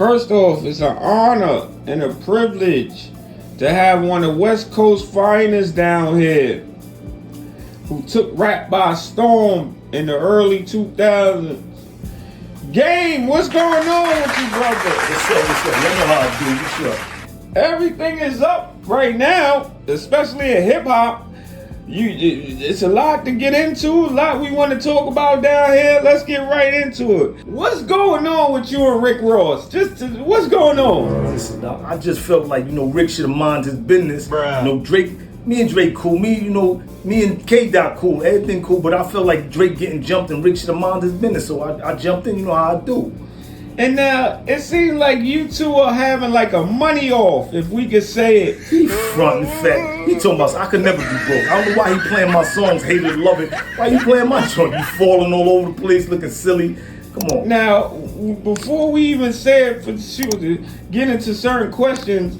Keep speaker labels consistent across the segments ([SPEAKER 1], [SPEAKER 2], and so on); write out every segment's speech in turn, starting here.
[SPEAKER 1] First off, it's an honor and a privilege to have one of West Coast finest down here who took rap by storm in the early 2000s. Game, what's going on with you, brother?
[SPEAKER 2] What's up? You know how I do. What's up?
[SPEAKER 1] Everything is up right now, especially in hip hop. It's a lot to get into, a lot we want to talk about down here. Let's get right into it. What's going on with you and Rick Ross? What's going on?
[SPEAKER 2] Listen, I just felt like, Rick should have minded his business.
[SPEAKER 1] Bruh.
[SPEAKER 2] Drake, me and Drake cool. Me and K-Dot cool. Everything cool, but I felt like Drake getting jumped and Rick should have minded his business. So I jumped in, you know how I do.
[SPEAKER 1] And now, it seems like you two are having like a money off, if we could say it.
[SPEAKER 2] He frontin' fat. He told us I could never be broke. I don't know why he playing my songs, hate it, love it. Why you playing my joint? You falling all over the place, looking silly. Come on.
[SPEAKER 1] Now, before we even say it, for sure, to get into certain questions,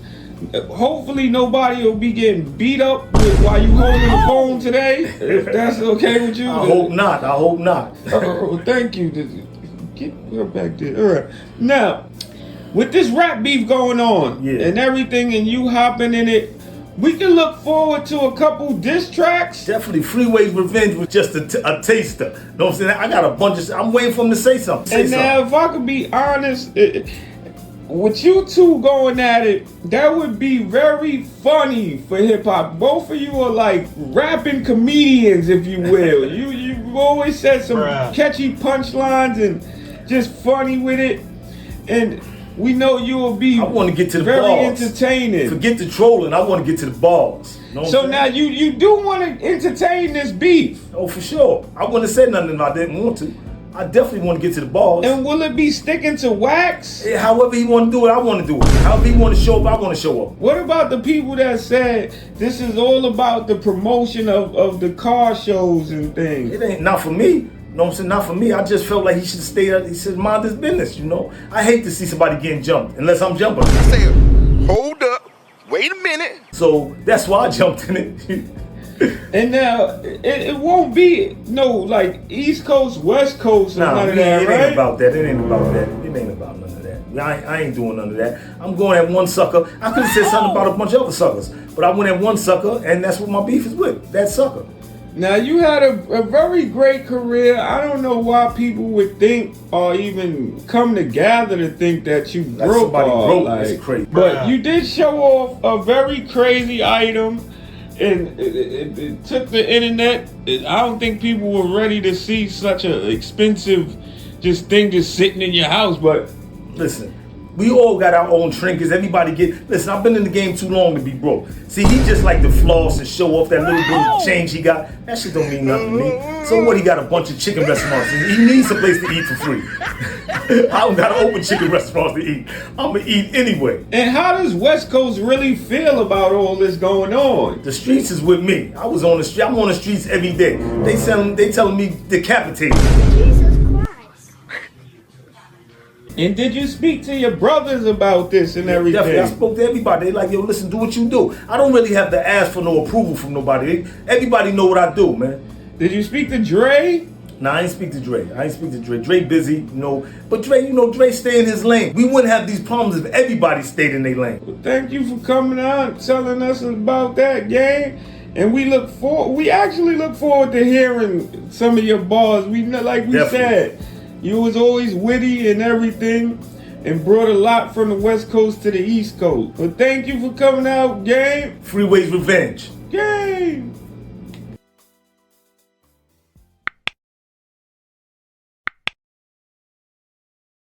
[SPEAKER 1] hopefully nobody will be getting beat up while you holding the phone today, if that's okay with you.
[SPEAKER 2] I hope not.
[SPEAKER 1] Oh, thank you. Get her back there. All right. Now, with this rap beef going on and everything, and you hopping in it, we can look forward to a couple diss tracks.
[SPEAKER 2] Definitely. Freeway's Revenge was just a taster. Know what I'm saying? I got a bunch of. I'm waiting for him to say something.
[SPEAKER 1] Now, if I could be honest, with you two going at it, that would be very funny for hip hop. Both of you are like rapping comedians, if you will. You've always said some catchy punchlines and just funny with it, and we know you will be.
[SPEAKER 2] I want to get to the
[SPEAKER 1] very
[SPEAKER 2] balls.
[SPEAKER 1] Entertaining.
[SPEAKER 2] Forget the trolling. I want to get to the balls.
[SPEAKER 1] So now you do want to entertain this beef.
[SPEAKER 2] Oh, for sure. I wouldn't have said nothing if I didn't want to. I definitely want to get to the balls.
[SPEAKER 1] And will it be sticking to wax?
[SPEAKER 2] However he want to do it, I want to do it. However he want to show up, I want to show up.
[SPEAKER 1] What about the people that said this is all about the promotion of the car shows and things?
[SPEAKER 2] It ain't not for me. You know what I'm saying? Not for me. I just felt like he should stay out. He should mind his business, I hate to see somebody getting jumped unless I'm jumping.
[SPEAKER 3] I say, hold up, wait a minute.
[SPEAKER 2] So that's why I jumped in it.
[SPEAKER 1] And now, it won't be no like East Coast, West Coast, or none of that, right?
[SPEAKER 2] It ain't about that. It ain't about that. It ain't about none of that. I ain't doing none of that. I'm going at one sucker. I could have said something about a bunch of other suckers, but I went at one sucker, and that's what my beef is with, that sucker.
[SPEAKER 1] Now, you had a very great career. I don't know why people would think or even come together to think that you broke all.
[SPEAKER 2] That's crazy.
[SPEAKER 1] But you did show off a very crazy item, and it took the internet. I don't think people were ready to see such an expensive thing just sitting in your house. But
[SPEAKER 2] listen, we all got our own trinkets. Everybody listen, I've been in the game too long to be broke. See, he just like to floss and show off that little bit of change he got. That shit don't mean nothing to me. So what, he got a bunch of chicken restaurants. He needs a place to eat for free. I don't gotta open chicken restaurants to eat. I'm gonna eat anyway.
[SPEAKER 1] And how does West Coast really feel about all this going on?
[SPEAKER 2] The streets is with me. I'm on the streets every day. They telling me decapitate.
[SPEAKER 1] And did you speak to your brothers about this and everything?
[SPEAKER 2] Definitely, I spoke to everybody. They like, yo, listen, do what you do. I don't really have to ask for no approval from nobody. Everybody know what I do, man.
[SPEAKER 1] Did you speak to Dre?
[SPEAKER 2] Nah, I ain't speak to Dre. Dre busy, But Dre, Dre stay in his lane. We wouldn't have these problems if everybody stayed in their lane.
[SPEAKER 1] Well, thank you for coming out, telling us about that, gang. And we actually look forward to hearing some of your bars. Said, you was always witty and everything, and brought a lot from the West Coast to the East Coast. But thank you for coming out, gang.
[SPEAKER 2] Freeway's Revenge.
[SPEAKER 1] Gang.